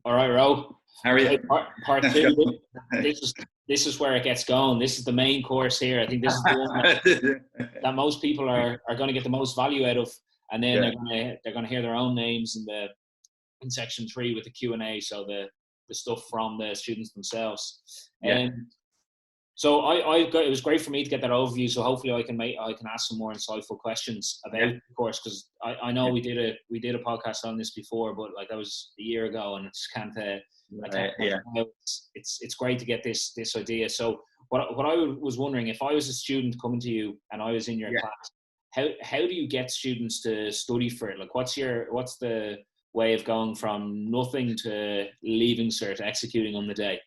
All right, Ro. How are Okay, you? part Let's two. go. This is where it gets going. This is the main course here. I think this is the one that most people are going to get the most value out of, and then Yeah, they're going to hear their own names in section 3 with the Q&A. So the stuff from the students themselves. yeah, So I got, it was great for me to get that overview. So hopefully I can ask some more insightful questions about yeah, the course, because I know yeah. we did a podcast on this before, but like that was a year ago, and it's can't I can't. Yeah. It's great to get this idea. So what I was wondering, if I was a student coming to you and I was in your Yeah. class, how do you get students to study for it? Like what's the way of going from nothing to leaving cert, executing on the day?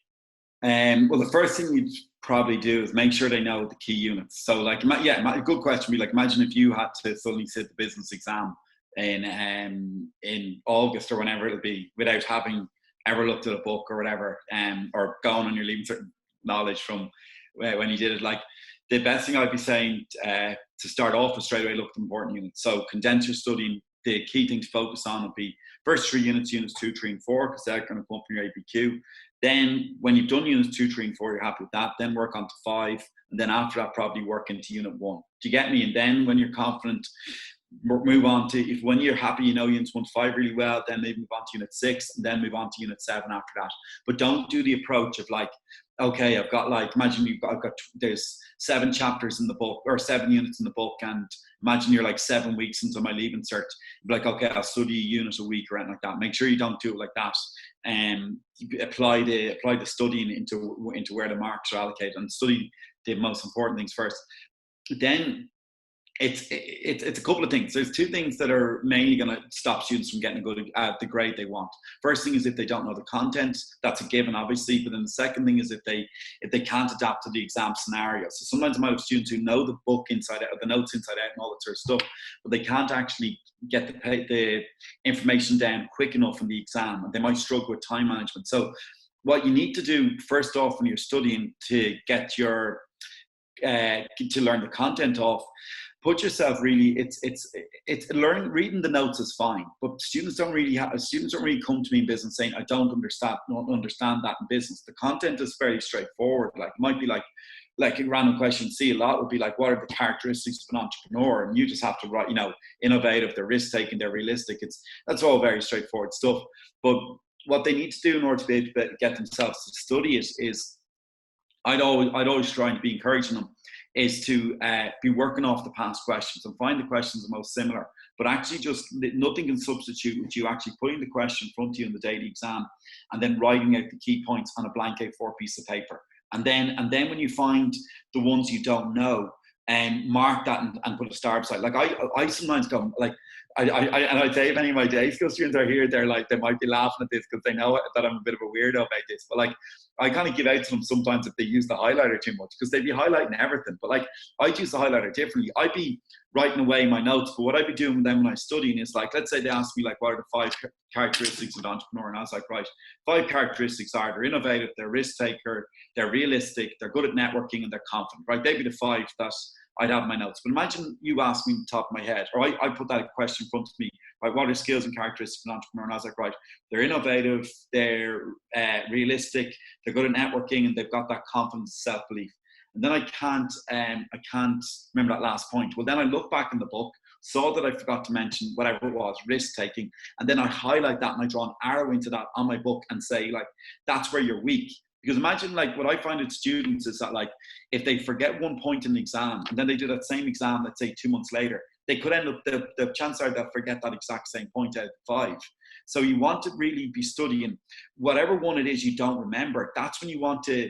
Well, the first thing you'd probably do is make sure they know the key units. So, like, a good question would be like, imagine if you had to suddenly sit the business exam in August or whenever it'll be, without having ever looked at a book or whatever, or going on your leaving certain knowledge from when you did it. Like, the best thing I'd be saying to start off with straight away, look at the important units. So, condense your studying. The key thing to focus on would be first 3 units, units 2, 3, and 4, because they're going to come up in your APQ. Then when you've done units 2, 3, and 4, you're happy with that. Then work on to 5. And then after that, probably work into unit 1. Do you get me? And then when you're confident, move on to, if when you're happy, you know units 1 to 5 really well, then maybe move on to unit 6 and then move on to unit 7 after that. But don't do the approach of like, okay, I've got like, imagine there's 7 chapters in the book or 7 units in the book, and imagine you're like 7 weeks into my leaving cert. You'd be like, okay, I'll study a unit a week or anything like that. Make sure you don't do it like that. Apply the studying into where the marks are allocated, and study the most important things first. Then it's a couple of things. There's 2 things that are mainly going to stop students from getting the grade they want. First thing is if they don't know the content. That's a given, obviously. But then the second thing is if they can't adapt to the exam scenario. So sometimes I might have students who know the book inside out, the notes inside out, and all that sort of stuff, but they can't actually get the information down quick enough in the exam, and they might struggle with time management. So what you need to do first off when you're studying to get your to learn the content off, put yourself really, it's learning. Reading the notes is fine, but students don't really come to me in business saying I don't understand that in business. The content is very straightforward. Like, it might be like a random question. See, a lot would be like, what are the characteristics of an entrepreneur? And you just have to write, innovative, they're risk taking, they're realistic. That's all very straightforward stuff. But what they need to do in order to be able to get themselves to study it is, I'd always try to be encouraging them, is to be working off the past questions and find the questions the most similar. But actually, just nothing can substitute with you actually putting the question in front of you in the daily exam, and then writing out the key points on a blank A4 piece of paper. And then when you find the ones you don't know, mark that and put a star beside. Like, I sometimes go like, I say, if any of my day school students are here, they might be laughing at this because they know that I'm a bit of a weirdo about this. But like, I kind of give out to them sometimes if they use the highlighter too much, because they'd be highlighting everything. But like, I'd use the highlighter differently. I'd be writing away my notes, but what I'd be doing with them when I'm studying is like, let's say they ask me like, what are the 5 characteristics of an entrepreneur? And I was like, right, 5 characteristics are: they're innovative, they're risk taker, they're realistic, they're good at networking, and they're confident. Right? They'd be the 5 that I'd have in my notes. But imagine you ask me on the top of my head, or I put that question in front of me, right, what are skills and characteristics of an entrepreneur? And I was like, right, they're innovative, they're realistic, they're good at networking, and they've got that confidence, self-belief. And then I can't remember that last point. Well, then I look back in the book, saw that I forgot to mention whatever it was, risk taking, and then I highlight that and I draw an arrow into that on my book and say, like, that's where you're weak. Because imagine, like, what I find with students is that, like, if they forget one point in the exam and then they do that same exam, let's say 2 months later, they could end up, the chances are they'll forget that exact same point out of 5. So you want to really be studying whatever one it is you don't remember. That's when you want to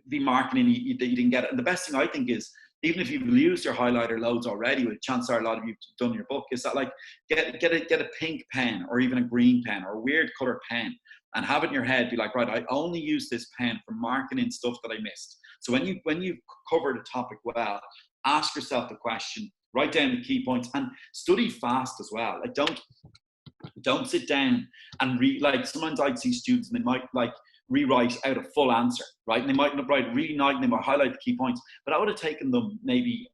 be marking in that you didn't get it. And the best thing I think is, even if you've used your highlighter loads already, with chances are a lot of you've done your book, is that, like, get a pink pen or even a green pen or a weird color pen, and have it in your head. Be like, right, I only use this pen for marking in stuff that I missed. So when you cover the topic well, ask yourself the question, write down the key points, and study fast as well. Like, don't sit down and read. Like, sometimes I'd see students and they might like rewrite out a full answer, right? And they might not write really nice, and they might highlight the key points, but I would have taken them maybe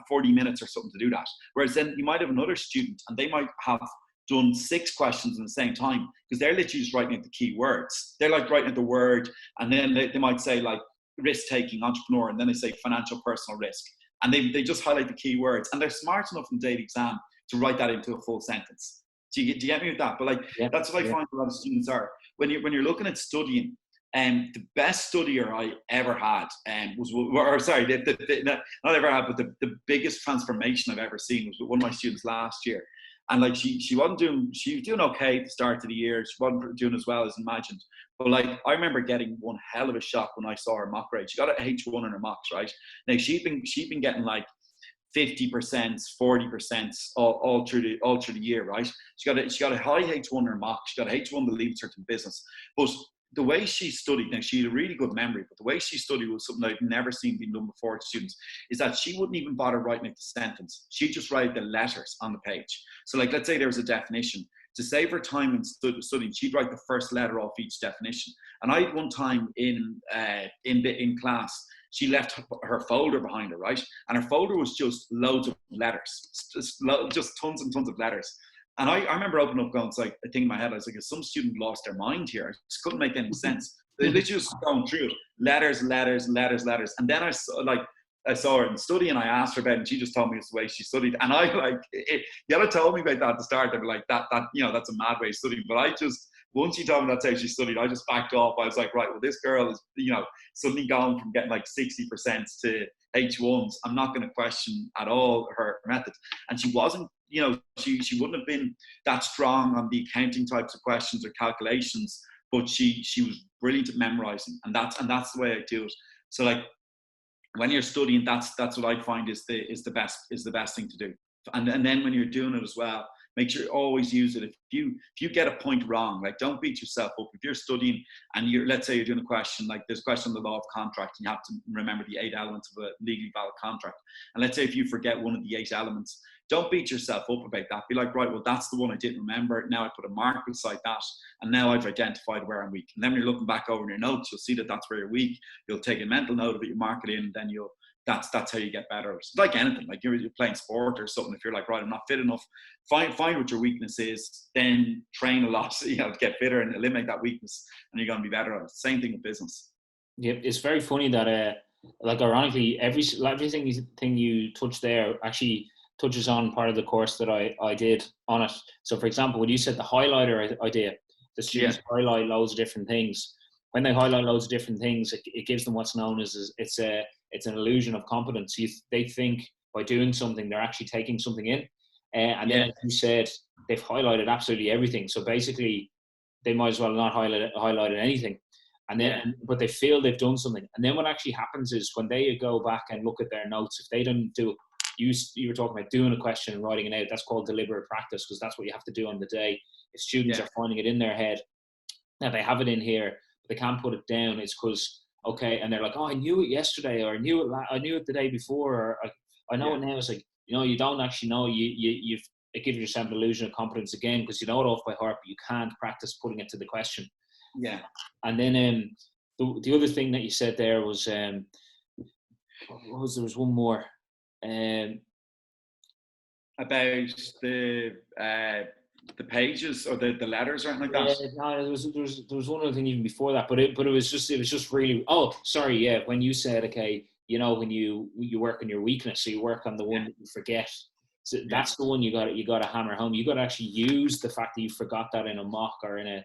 40 minutes or something to do that. Whereas then you might have another student and they might have done 6 questions at the same time, because they're literally just writing out the key words. They're like writing out the word, and then they might say like risk-taking, entrepreneur, and then they say financial personal risk. And they just highlight the key words, and they're smart enough in the daily exam to write that into a full sentence. Do you get me with that? But like, that's what I find a lot of students are. When you're looking at studying, the best studier I ever had not ever had, but the biggest transformation I've ever seen was with one of my students last year. And like she was doing okay at the start of the year. She wasn't doing as well as imagined. But like, I remember getting one hell of a shock when I saw her mock grade. She got an H1 in her mocks, right? Now she'd been getting like 50%, 40% all through the year, right? She got a high H1 in her mock. She got a H1 to Leaving Cert in business. But the way she studied, now she had a really good memory, but the way she studied was something I've never seen being done before to students, is that she wouldn't even bother writing out the sentence. She'd just write the letters on the page. So like, let's say there was a definition. To save her time in studying, she'd write the first letter off each definition. And I had one time in class, she left her folder behind her, right? And her folder was just loads of letters, just tons and tons of letters. And I remember opening up going, it's like, I think in my head, I was like, some student lost their mind here. I just couldn't make any sense. They literally just going through it. Letters. And then I saw her in study, and I asked her about it, and she just told me it's the way she studied. And I like, you had told me about that at the start. I'd be like, that that's a mad way of studying. But once she told me that's how she studied, I just backed off. I was like, right, well, this girl is, suddenly gone from getting like 60% to H1s. I'm not going to question at all her method. And she wasn't, she wouldn't have been that strong on the accounting types of questions or calculations, but she was brilliant at memorizing. And that's the way I do it. So like, when you're studying, that's what I find is the best thing to do. And then when you're doing it as well, make sure you always use it. If you get a point wrong, like, don't beat yourself up. If you're studying and let's say you're doing a question, like there's a question on the law of contract, and you have to remember the 8 elements of a legally valid contract. And let's say if you forget one of the 8 elements, don't beat yourself up about that. Be like, right, well, that's the one I didn't remember. Now I put a mark beside that, and now I've identified where I'm weak. And then when you're looking back over in your notes, you'll see that that's where you're weak. You'll take a mental note of it, you mark it in, and then that's how you get better. It's like anything, like you're playing sport or something. If you're like, right, I'm not fit enough, find what your weakness is, then train a lot, to get fitter and eliminate that weakness, and you're going to be better at it. Same thing with business. Yep, it's very funny that like, ironically, everything you touched there actually touches on part of the course that I did on it. So for example, when you said the highlighter idea, the students highlight loads of different things. When they highlight loads of different things, it gives them what's known as it's an illusion of competence. They think by doing something, they're actually taking something in. And then, as you said, they've highlighted absolutely everything. So basically, they might as well not highlighted anything. And then, but they feel they've done something. And then what actually happens is when they go back and look at their notes, if they don't do, you were talking about doing a question and writing it out, that's called deliberate practice, because that's what you have to do on the day. If students are finding it in their head, now they have it in here, but they can't put it down, it's because, okay, and they're like, oh, I knew it yesterday, or I knew it the day before, or I know it now. It's like, you don't actually know. It gives yourself an illusion of competence again, because you know it off by heart, but you can't practice putting it to the question. Yeah. And then the other thing that you said there was, there was one more. About the pages or the letters or anything like that. No, there was one other thing even before that, but it was just really. Oh, sorry, yeah. When you said, okay, when you work on your weakness, so you work on the one that you forget. So that's the one you got to hammer home. You got to actually use the fact that you forgot that in a mock or in a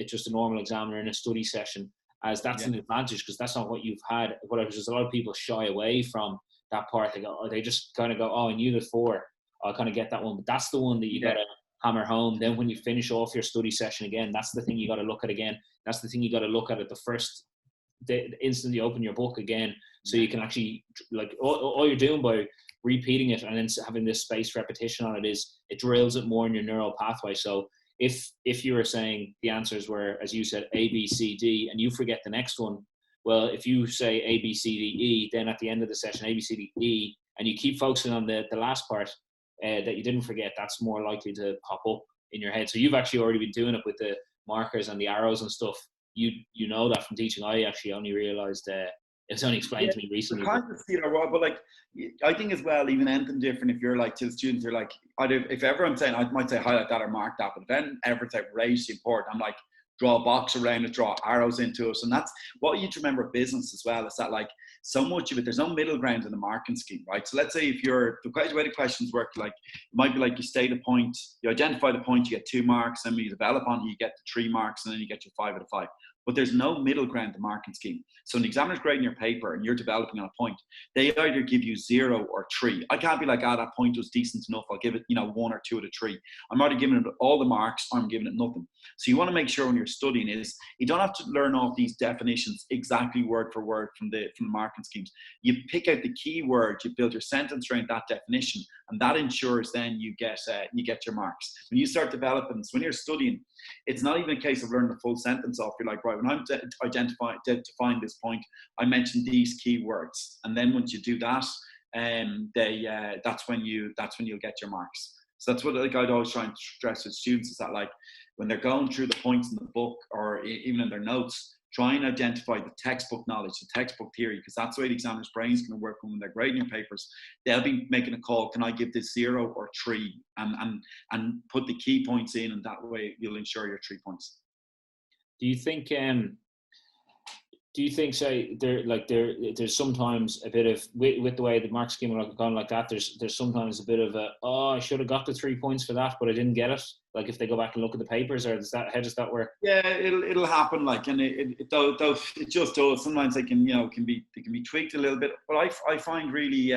just a normal exam or in a study session, as that's an advantage, because that's not what you've had. Whatever, just a lot of people shy away from that part. They just kind of go, oh, I knew the 4. I'll kind of get that one, but that's the one that you got to hammer home. Then when you finish off your study session again, that's the thing you got to look at again. That's the thing you got to look at the instant you open your book again, so you can actually, like, all you're doing by repeating it and then having this spaced repetition on it is it drills it more in your neural pathway. So if you were saying the answers were, as you said, A, B, C, D, and you forget the next one, well, if you say A, B, C, D, E, then at the end of the session, A, B, C, D, E, and you keep focusing on the last part that you didn't forget, that's more likely to pop up in your head. So you've actually already been doing it with the markers and the arrows and stuff. You know that from teaching. I actually only realized It was only explained to me recently. I kind of see it, but like, I think as well, even anything different, if you're like, to the students, you're like, if ever I'm saying, I might say highlight that or mark that, but if then ever say raise important, I'm like, draw a box around it, draw arrows into it. And that's what you need to remember of business as well, is that like, so much of it, there's no middle ground in the marking scheme, right? So let's say if the way the questions work, like, it might be like you state a point, you identify the point, you get 2 marks, and when you develop on it, you get the 3 marks, and then you get your 5 out of 5. But there's no middle ground in the marking scheme. So when the examiner's grading your paper and you're developing on a point, they either give you 0 or 3. I can't be like, that point was decent enough, I'll give it, 1 or 2 out of 3. I'm either giving it all the marks, or I'm giving it nothing. So you want to make sure when you're studying is, you don't have to learn off these definitions exactly word for word from the marking schemes. You pick out the key word, you build your sentence around that definition, and that ensures then you get your marks. When you start developing, so when you're studying, it's not even a case of learning the full sentence off. You're like, right, when I'm define this point, I mentioned these key words, and then once you do that, that's when you'll get your marks. So that's what, like, I'd always try and stress with students, is that, like, when they're going through the points in the book or even in their notes, try and identify the textbook knowledge, the textbook theory, because that's the way the examiner's brain's going to work when they're grading your papers. They'll be making a call, can I give this 0 or 3, and put the key points in, and that way you'll ensure your 3 points. Do you think say there's sometimes a bit of, with the way the mark scheme are gone like that, there's sometimes a bit of I should have got the 3 points for that, but I didn't get it, like if they go back and look at the papers, or how does that work? Yeah, it'll happen, like, and it just does. Sometimes they can be tweaked a little bit, but I find really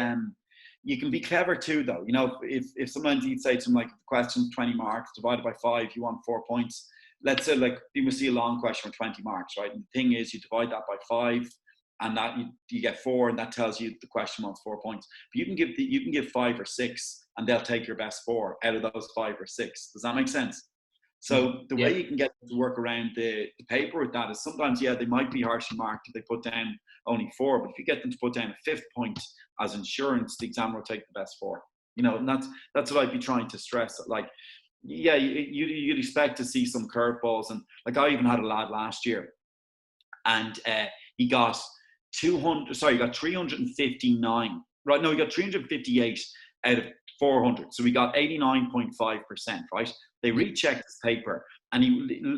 you can be clever too, though. If sometimes you'd say to them, like, the question's 20 marks divided by 5, you want 4 points. Let's say, like, you must see a long question for 20 marks, right? And the thing is, you divide that by 5, and that you get 4, and that tells you the question wants 4 points. But you can give 5 or 6, and they'll take your best 4 out of those 5 or 6. Does that make sense? So the way you can get them to work around the paper with that is, sometimes, they might be harshly marked if they put down only 4, but if you get them to put down a 5th point as insurance, the examiner will take the best 4. And that's what I'd be trying to stress. Like, you'd expect to see some curveballs, and like, I even had a lad last year, and he got 359. Right? No, he got 358 out of 400. So we got 89.5%. Right? They rechecked his paper, and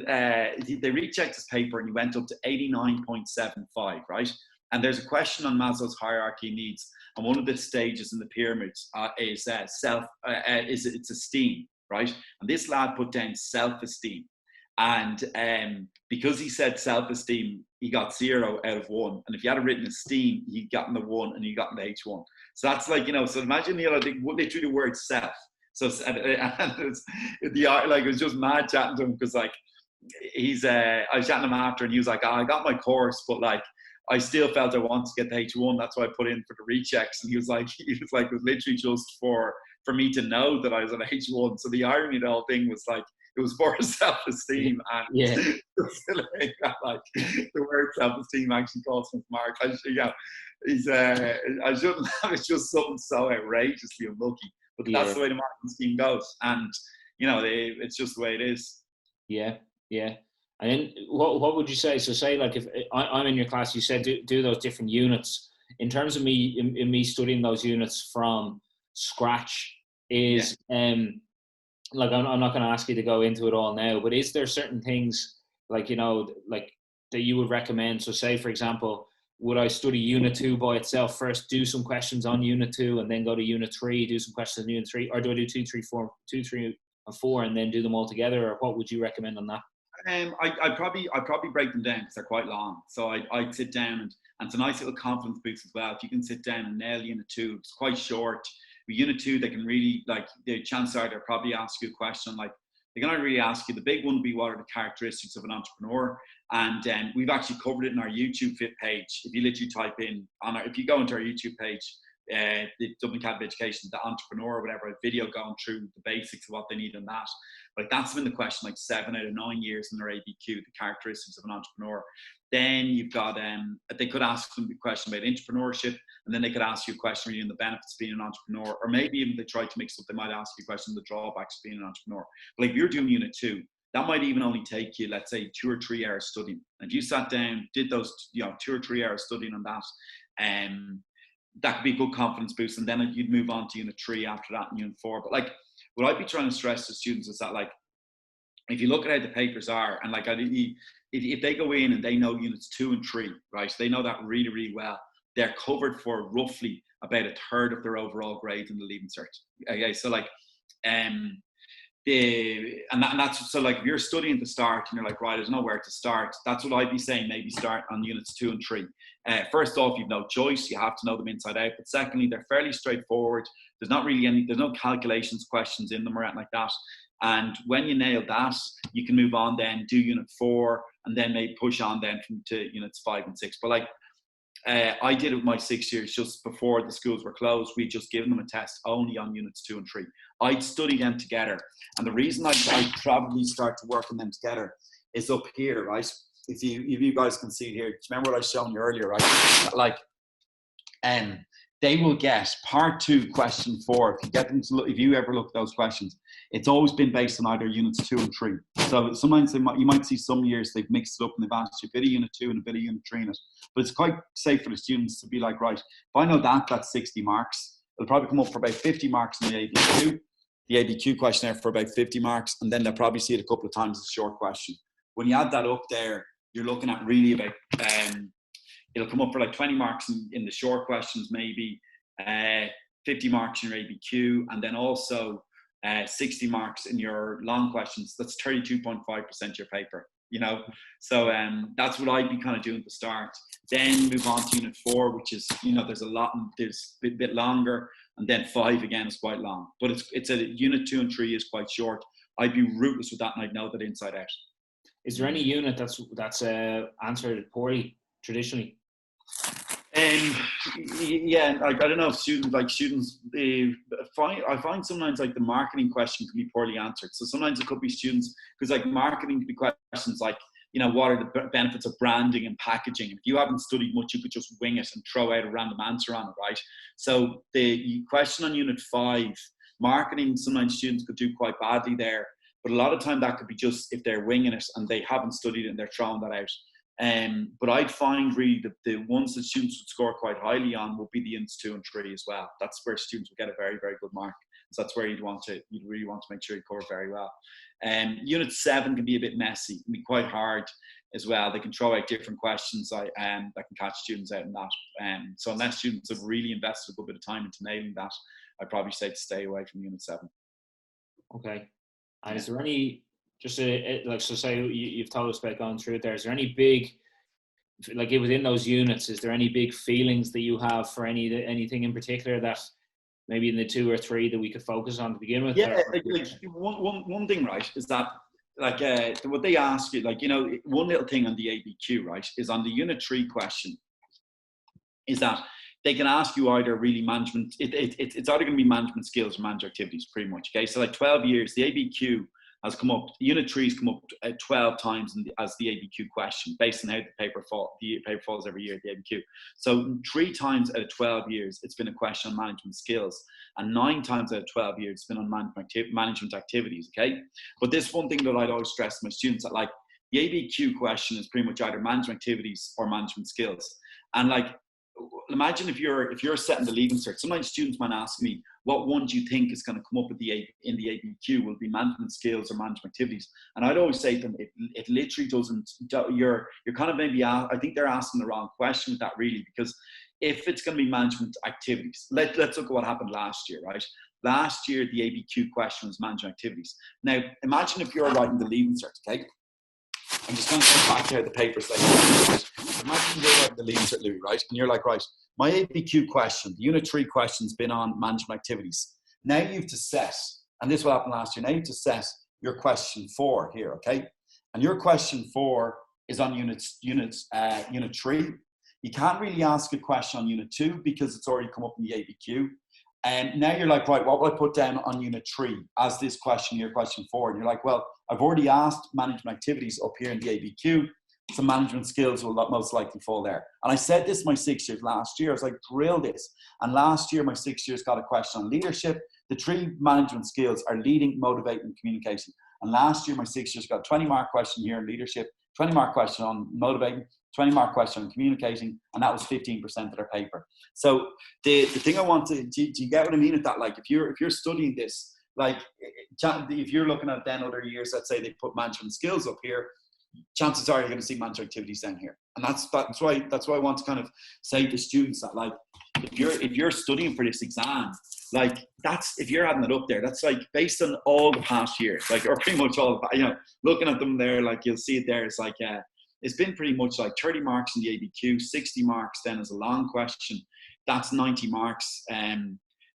they rechecked his paper, and he went up to 89.75. Right? And there's a question on Maslow's hierarchy of needs, and one of the stages in the pyramids is it's esteem. Right? And this lad put down self-esteem, and because he said self-esteem, he got 0 out of 1. And if you had written esteem, he'd gotten the 1, and he got an H1. So that's like, so imagine, literally the word self. So it was just mad chatting to him, because, like, I was chatting to him after, and he was like, I got my course, but, like, I still felt I wanted to get the H1. That's why I put in for the rechecks. And he was like, it was literally just for me to know that I was an H1. So the irony of the whole thing was, like, it was for self-esteem, and like, the word self-esteem actually costs him marks. I shouldn't have. It's just something so outrageously unlucky, but that's the way the marking scheme goes, and it's just the way it is. Yeah. And then what would you say? So say, like, if I'm in your class, you said do those different units. In terms of me, in me studying those units from scratch, is like, I'm not going to ask you to go into it all now, but is there certain things, like, like, that you would recommend? So say, for example, would I study Unit 2 by itself first, do some questions on Unit 2, and then go to Unit 3, do some questions on Unit 3, or do I do 2, 3, 4, and 4, and then do them all together? Or what would you recommend on that? I'd probably break them down, because they're quite long. So I'd sit down, and it's a nice little confidence boost as well. If you can sit down and nail Unit 2, it's quite short. With Unit 2, they can really, like, the chances are they'll probably ask you a question, like, they're going to really ask you. The big one would be, what are the characteristics of an entrepreneur? And we've actually covered it in our YouTube page. If you literally type in, if you go into our YouTube page, the Dublin Academy of Education, the entrepreneur or whatever, a video going through the basics of what they need in that. Like, that's been the question, like, 7 out of 9 years in their ABQ, the characteristics of an entrepreneur. Then you've got, they could ask them a question about entrepreneurship, and then they could ask you a question really on the benefits of being an entrepreneur, or maybe even they try to mix up, they might ask you a question on the drawbacks of being an entrepreneur. But, like, if you're doing Unit 2, that might even only take you, let's say, 2 or 3 hours studying. And if you sat down, did those, 2 or 3 hours studying on that, that could be a good confidence boost. And then you'd move on to unit 3 after that and unit 4. But like, what I'd be trying to stress to students is that, like, if you look at how the papers are, and like, if they go in and they know units 2 and 3, right, they know that really, really well, they're covered for roughly about a third of their overall grade in the Leaving Cert. Okay, so like, that's so like, if you're studying to start and you're like, right, there's nowhere to start, that's what I'd be saying, maybe start on units 2 and 3. First off, you've no choice, you have to know them inside out. But secondly, they're fairly straightforward. There's no calculations questions in them or anything like that. And when you nail that, you can move on then, do unit 4, and then maybe push on then to units 5 and 6. But like, I did it with my 6 years just before the schools were closed. We'd just given them a test only on units 2 and 3. I'd study them together. And the reason I'd probably start to work on them together is up here, right? If you guys can see here, do you remember what I was showing you earlier, right? Like, they will get part 2, question 4. If you get them to look, if you ever look at those questions, it's always been based on either units 2 and 3. So sometimes you might see some years they've mixed it up and they've asked you a bit of unit 2 and a bit of unit 3 in it. But it's quite safe for the students to be like, right, if I know that's 60 marks, it'll probably come up for about 50 marks in the ABQ questionnaire for about 50 marks, and then they'll probably see it a couple of times as a short question. When you add that up there, you're looking at really about, it'll come up for like 20 marks in the short questions, maybe 50 marks in your ABQ, and then also 60 marks in your long questions. That's 32.5% of your paper, So that's what I'd be kind of doing to start. Then move on to unit 4, which is, there's a bit longer, and then 5 again is quite long. But it's a unit 2 and 3 is quite short. I'd be rootless with that, and I'd know that inside out. Is there any unit that's answered poorly traditionally? Yeah, I don't know if students, I find sometimes like the marketing question can be poorly answered. So sometimes it could be students, because like marketing could be questions like, what are the benefits of branding and packaging? If you haven't studied much, you could just wing it and throw out a random answer on it, right? So the question on unit 5, marketing, sometimes students could do quite badly there. But a lot of time that could be just if they're winging it and they haven't studied it and they're throwing that out. But I'd find really the ones that students would score quite highly on would be the units 2 and 3 as well. That's where students would get a very, very good mark. So that's where you'd really want to make sure you cover very well. Unit 7 can be a bit messy, can be quite hard as well. They can throw out different questions that can catch students out in that. So unless students have really invested a good bit of time into nailing that, I'd probably say to stay away from unit 7. Okay. And is there any, just so say you've told us about going through it there, is there any big, like within those units, is there any big feelings that you have for anything in particular that maybe in the 2 or 3 that we could focus on to begin with? Yeah, one thing, right, is that like what they ask you, like, one little thing on the ABQ, right, is on the unit 3 question, is that they can ask you either really management, it's either going to be management skills or manager activities, pretty much. Okay, so like 12 years, the ABQ has come up, unit 3 has come up 12 times as the ABQ question, based on how the paper falls every year, the ABQ. So 3 times out of 12 years, it's been a question on management skills, and 9 times out of 12 years, it's been on management activities, okay? But this one thing that I'd always stress to my students, that like the ABQ question is pretty much either management activities or management skills. And like, imagine if you're setting the Leaving Cert, sometimes students might ask me, what one do you think is going to come up in the ABQ? Will it be management skills or management activities? And I'd always say to them, it literally doesn't, you're kind of maybe, I think they're asking the wrong question with that, really, because if it's going to be management activities, let's look at what happened last year, right? Last year, the ABQ question was management activities. Now, imagine if you're writing the Leaving Cert, okay? I'm just going to go back to how the paper's like. Imagine you're writing the Leaving Cert, Louis, right? And you're like, right, my ABQ question, the unit 3 question's been on management activities. Now you've to set, and this is what happened last year, now you've to set your question 4 here, okay? And your question 4 is on unit 3. You can't really ask a question on unit 2 because it's already come up in the ABQ. And now you're like, right, what will I put down on unit 3 as this question, your question 4? And you're like, well, I've already asked management activities up here in the ABQ. So management skills will most likely fall there. And I said this my 6 years last year. I was like, drill this. And last year, my 6 years got a question on leadership. The 3 management skills are leading, motivating, and communication. And last year, my 6 years got a 20-mark question here in leadership, 20-mark question on motivating, 20-mark question on communicating, and that was 15% of their paper. So the thing I want to, do you get what I mean with that? Like if you're studying this, like if you're looking at then other years, let's say they put management skills up here, chances are you're going to see management activities down here. And that's why I want to kind of say to students that, like, if you're studying for this exam, like if you're adding it up there, that's like based on all the past years, like, or pretty much all, looking at them there, like you'll see it there. It's like, it's been pretty much like 30 marks in the ABQ, 60 marks then as a long question. That's 90 marks.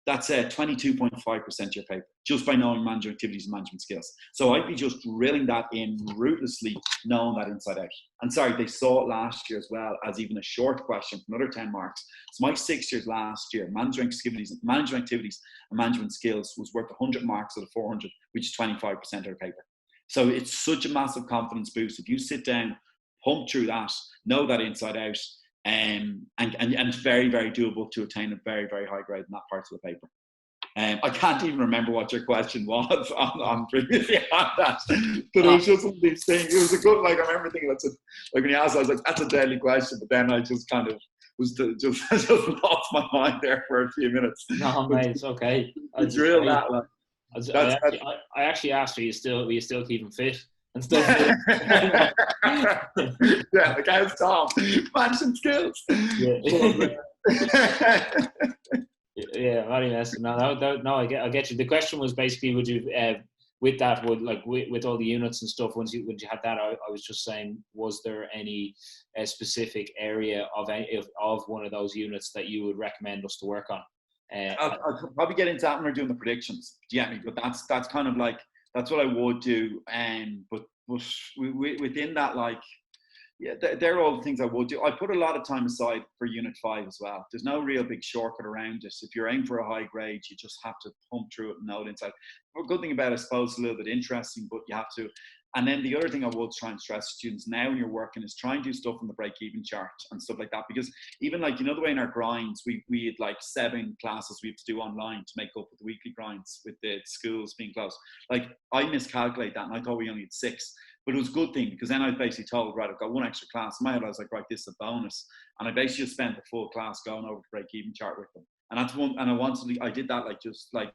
That's 22.5% of your paper, just by knowing management activities and management skills. So I'd be just drilling that in ruthlessly, knowing that inside out. And sorry, they saw it last year as well as even a short question for another 10 marks. So my 6 years last year, management activities and management skills was worth 100 marks out of 400, which is 25% of the paper. So it's such a massive confidence boost. If you sit down, pump through that, know that inside out, and it's very, very doable to attain a very, very high grade in that part of the paper. I can't even remember what your question was on previously on that, but it was just one of these things. It was a good, like, I remember thinking, like when you asked, I was like, that's a deadly question, but then I just kind of just lost my mind there for a few minutes. No, mate, it's okay. Drill that, like. I actually asked, are you still keeping fit and stuff? Yeah, like how's Tom? Management skills. Yeah. Yeah, very nice. No, I get you. The question was basically, would you, with that, with all the units and stuff, once you had that, I was just saying, was there any specific area of one of those units that you would recommend us to work on? I'll probably get into that when we're doing the predictions. Do you get me? But that's kind of like, that's what I would do. But within that, like, yeah, they're all the things I would do. I put a lot of time aside for Unit 5 as well. There's no real big shortcut around this. If you're aiming for a high grade, you just have to pump through it and know it inside. The good thing about it, I suppose, it's a little bit interesting, but you have to. And then the other thing I would try and stress to students now when you're working is try and do stuff on the break-even chart and stuff like that. Because even like, the way in our grinds, we had like 7 classes we have to do online to make up with the weekly grinds with the schools being closed. Like, I miscalculate that and I thought we only had 6. But it was a good thing, because then I was basically told, right, I've got 1 extra class. In my head, I was like, right, this is a bonus. And I basically just spent the full class going over the break-even chart with them. And that's one, and I did that like just like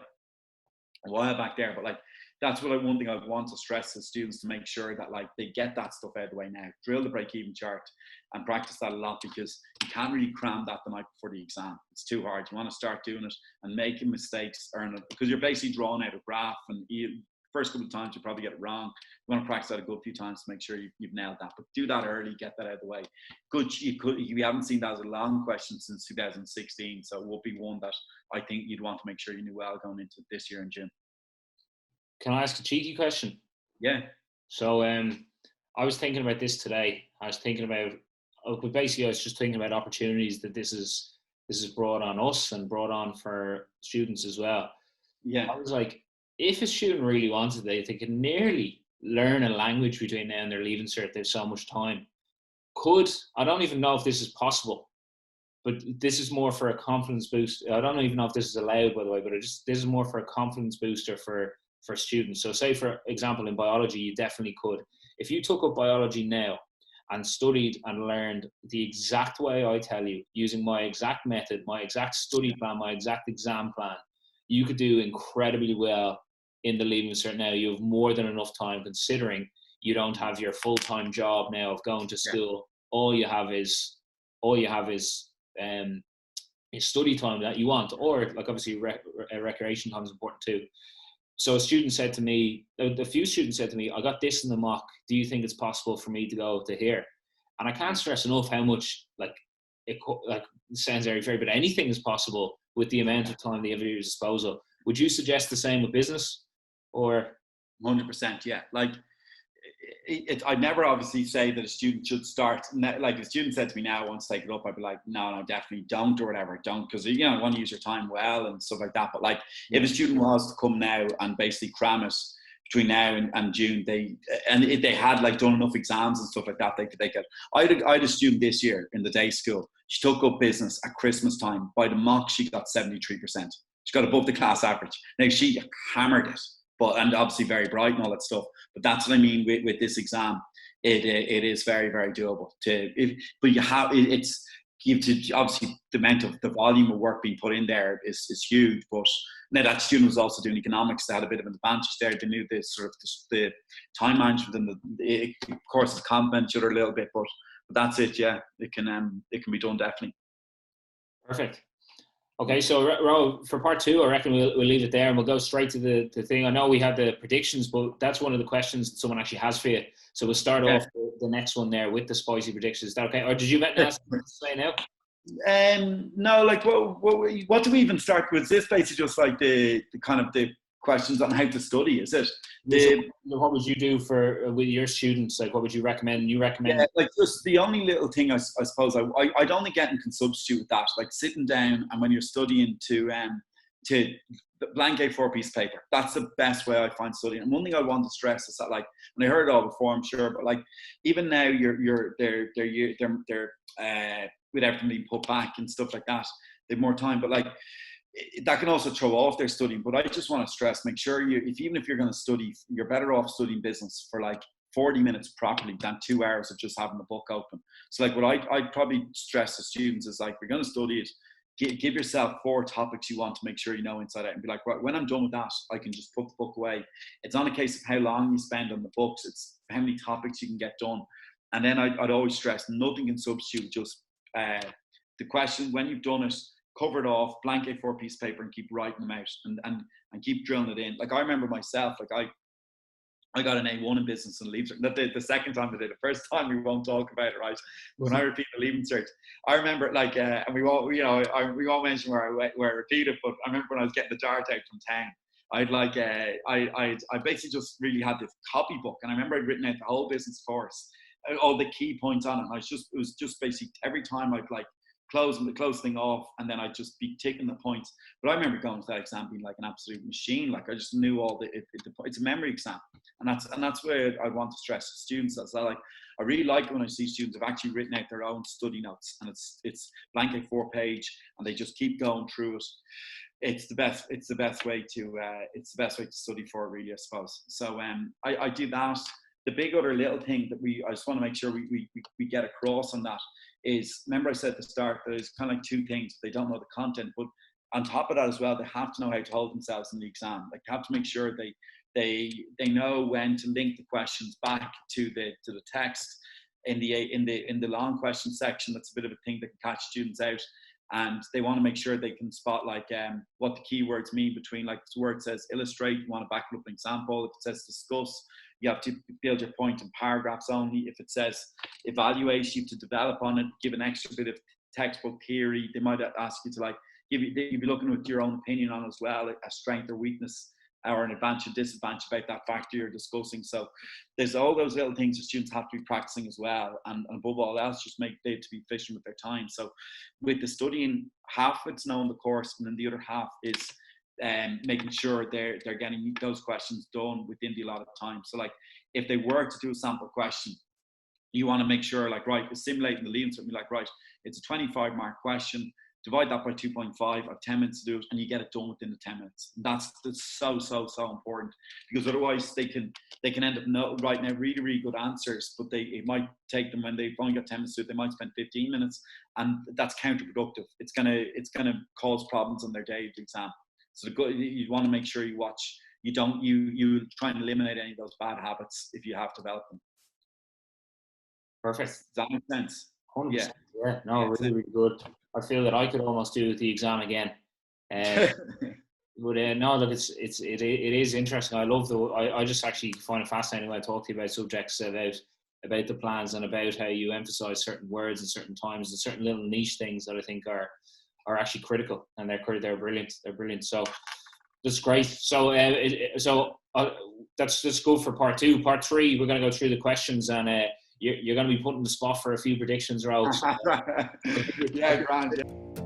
a while back there. But like, that's one thing I want to stress to students, to make sure that like they get that stuff out of the way now. Drill the break-even chart and practice that a lot, because you can't really cram that the night before the exam. It's too hard. You want to start doing it and making mistakes, because you're basically drawing out a graph, and first couple of times you probably get it wrong. You want to practice that a good few times to make sure you've nailed that. But do that early, get that out of the way. Good. We haven't seen that as a long question since 2016, so it will be one that I think you'd want to make sure you knew well going into this year in June. Can I ask a cheeky question? Yeah. So I was thinking about this today. I was just thinking about opportunities that this is brought on us and brought on for students as well. Yeah. I was like, if a student really wanted it, they could nearly learn a language between now and their Leaving Cert. They have so much time. I don't even know if this is possible, but this is more for a confidence boost. I don't even know if this is allowed, by the way, but this is more for a confidence booster for students. So say, for example, in biology, you definitely could. If you took up biology now and studied and learned the exact way I tell you, using my exact method, my exact study plan, my exact exam plan, you could do incredibly well in the Leaving Cert now. You have more than enough time, considering you don't have your full-time job now of going to school. Yeah. All you have is study time that you want, or like obviously recreation time is important too. So a few students said to me, I got this in the mock. Do you think it's possible for me to go to here? And I can't stress enough how much it sounds very fair, but anything is possible with the amount of time they have at your disposal. Would you suggest the same with business? Or 100%, yeah. Like, I'd never obviously say that a student should start. Like, if a student said to me now, wants to take it up, I'd be like, no, definitely don't, or whatever. Don't, because you want to use your time well and stuff like that. But like, if a student was to come now and basically cram it between now and June, if they had like done enough exams and stuff like that, they could. I had a student this year in the day school. She took up business at Christmas time. By the mock, she got 73%. She got above the class average. Now, she hammered it. But and obviously very bright and all that stuff. But that's what I mean with this exam. It is very, very doable. But you have it's obviously the volume of work being put in there is huge. But now that student was also doing economics, they had a bit of an advantage there. They knew the time management and the courses complement each other a little bit. But that's it. Yeah, it can be done definitely. Perfect. Okay, so Ro, for part 2, I reckon we'll leave it there and we'll go straight to the thing. I know we had the predictions, but that's one of the questions that someone actually has for you. So we'll start off the next one there with the spicy predictions. Is that okay? Or did you have anything to say now? No, like what do we even start with? Is this basically just like the kind of the questions on how to study? Is it? What would you do with your students? Like, what would you recommend? Yeah, like just the only little thing I suppose I'd only get and can substitute with that, like sitting down and when you're studying to blank A4 piece of paper. That's the best way I find studying. And one thing I want to stress is that, like, and I heard it all before, I'm sure, but like even now they're with everything being put back and stuff like that, they have more time. But like that can also throw off their studying. But I just want to stress, make sure even if you're going to study, you're better off studying business for like 40 minutes properly than 2 hours of just having the book open. So like what I'd probably stress to students is, like, if you're going to study it, give yourself 4 topics you want to make sure you know inside out, and be like, right, when I'm done with that, I can just put the book away. It's not a case of how long you spend on the books, it's how many topics you can get done. And then I'd always stress, nothing can substitute just the question when you've done it, cover it off, blank A4 piece of paper, and keep writing them out and keep drilling it in. Like I remember myself, like I got an A1 in business and Leaving Cert. The second time I did it. The first time we won't talk about it, right? When I repeat the Leaving Cert, I remember like, and we won't mention where I repeated, but I remember when I was getting the dart out from town, I'd like, I basically just really had this copybook, and I remember I'd written out the whole business course, all the key points on it. And it was just basically every time I'd like close thing off, and then I'd just be ticking the points. But I remember going to that exam being like an absolute machine. Like I just knew all it's a memory exam, and that's where I want to stress to students. That's like, I really like it when I see students have actually written out their own study notes, and it's blank A4 page, and they just keep going through it. It's the best way to study for it, really, I suppose. So I do that. The big other little thing that I just want to make sure we get across on that is, remember I said at the start, there's kind of like 2 things. They don't know the content, but on top of that as well, they have to know how to hold themselves in the exam. Like, they have to make sure they know when to link the questions back to the text. In the long question section, that's a bit of a thing that can catch students out. And they want to make sure they can spot like what the keywords mean between, like, the word says illustrate, you want to back it up an example. If it says discuss, you have to build your point in paragraphs only. If it says evaluate, you have to develop on it, give an extra bit of textbook theory. They might ask you to, like, you'd be looking with your own opinion on as well, a strength or weakness, or an advantage or disadvantage about that factor you're discussing. So there's all those little things that students have to be practicing as well, and above all else, just make them to be efficient with their time. So with the studying, half it's knowing the course, and then the other half is making sure they're getting those questions done within the allotted time. So like, if they were to do a sample question, you want to make sure, like, right, simulating the Leaving Cert, be like, right, it's a 25 mark question, divide that by 2.5, I have 10 minutes to do it, and you get it done within the 10 minutes. That's so important, because otherwise they can end up writing out really, really good answers, but it might take them, when they've only got 10 minutes to do it, they might spend 15 minutes, and that's counterproductive. It's gonna cause problems on their day of the exam. So you want to make sure you try and eliminate any of those bad habits if you have developed them. Perfect. Does that make sense? 100%. Yeah. No, really, really good. I feel that I could almost do the exam again. But no, look, it is interesting. I love I just actually find it fascinating when I talk to you about subjects, about the plans, and about how you emphasize certain words and certain times and certain little niche things that I think are actually critical, and they're brilliant. They're brilliant. So that's great. So that's good for part 2. Part 3, we're going to go through the questions, and you're going to be put in the spot for a few predictions, Rose. Yeah, grand. Yeah.